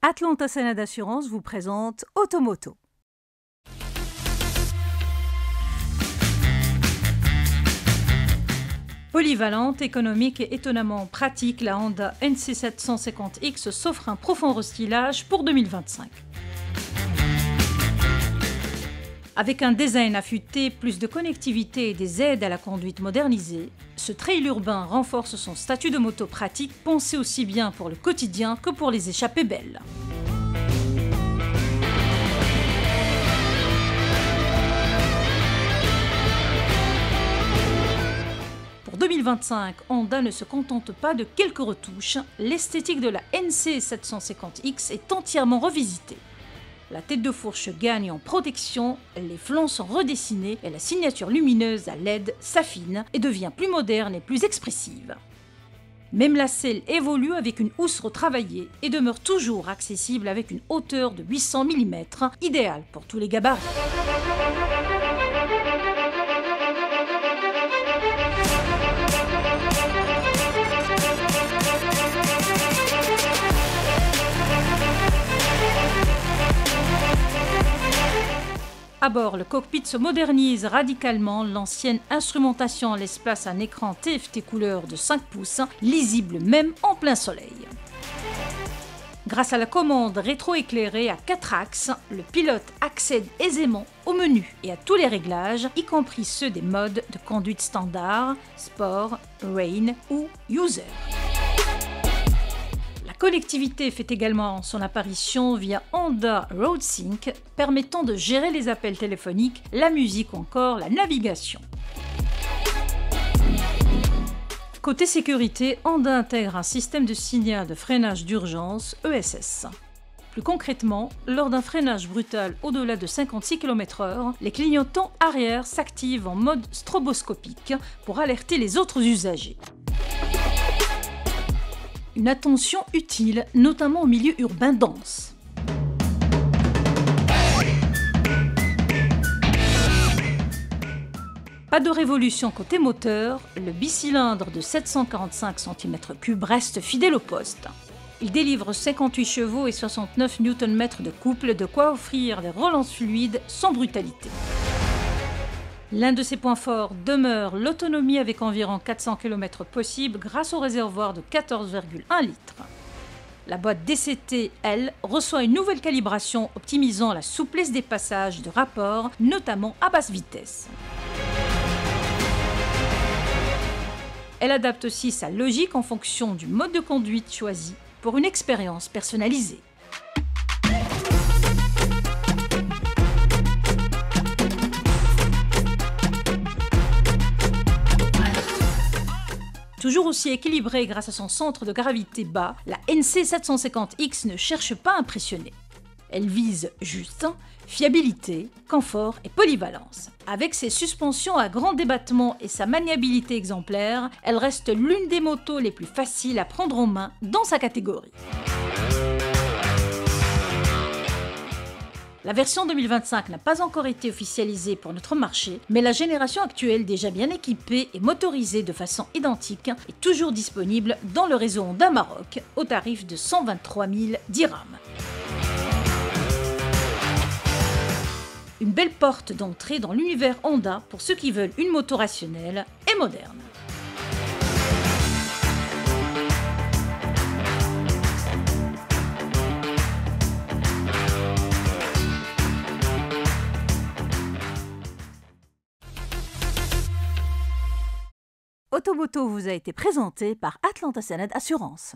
Atlanta Sénat d'Assurance vous présente Automoto. Polyvalente, économique et étonnamment pratique, la Honda NC750X s'offre un profond restylage pour 2025. Avec un design affûté, plus de connectivité et des aides à la conduite modernisées, ce trail urbain renforce son statut de moto pratique pensé aussi bien pour le quotidien que pour les échappées belles. Pour 2025, Honda ne se contente pas de quelques retouches, l'esthétique de la NC750X est entièrement revisitée. La tête de fourche gagne en protection, les flancs sont redessinés et la signature lumineuse à LED s'affine et devient plus moderne et plus expressive. Même la selle évolue avec une housse retravaillée et demeure toujours accessible avec une hauteur de 800 mm, idéale pour tous les gabarits. À bord, le cockpit se modernise radicalement, l'ancienne instrumentation laisse place à un écran TFT couleur de 5 pouces, lisible même en plein soleil. Grâce à la commande rétroéclairée à 4 axes, le pilote accède aisément au menu et à tous les réglages, y compris ceux des modes de conduite standard, Sport, Rain ou User. La connectivité fait également son apparition via Honda RoadSync, permettant de gérer les appels téléphoniques, la musique ou encore la navigation. Côté sécurité, Honda intègre un système de signal de freinage d'urgence ESS. Plus concrètement, lors d'un freinage brutal au-delà de 56 km/h, les clignotants arrière s'activent en mode stroboscopique pour alerter les autres usagers. Une attention utile, notamment au milieu urbain dense. Pas de révolution côté moteur, le bicylindre de 745 cm3 reste fidèle au poste. Il délivre 58 chevaux et 69 Nm de couple, de quoi offrir des relances fluides sans brutalité. L'un de ses points forts demeure l'autonomie avec environ 400 km possible grâce au réservoir de 14,1 litres. La boîte DCT, elle, reçoit une nouvelle calibration optimisant la souplesse des passages de rapport, notamment à basse vitesse. Elle adapte aussi sa logique en fonction du mode de conduite choisi pour une expérience personnalisée. Toujours aussi équilibrée grâce à son centre de gravité bas, la NC750X ne cherche pas à impressionner. Elle vise juste fiabilité, confort et polyvalence. Avec ses suspensions à grand débattement et sa maniabilité exemplaire, elle reste l'une des motos les plus faciles à prendre en main dans sa catégorie. La version 2025 n'a pas encore été officialisée pour notre marché, mais la génération actuelle, déjà bien équipée et motorisée de façon identique, est toujours disponible dans le réseau Honda Maroc au tarif de 123 000 dirhams. Une belle porte d'entrée dans l'univers Honda pour ceux qui veulent une moto rationnelle et moderne. Automoto vous a été présenté par Atlanta Sénat d'Assurance.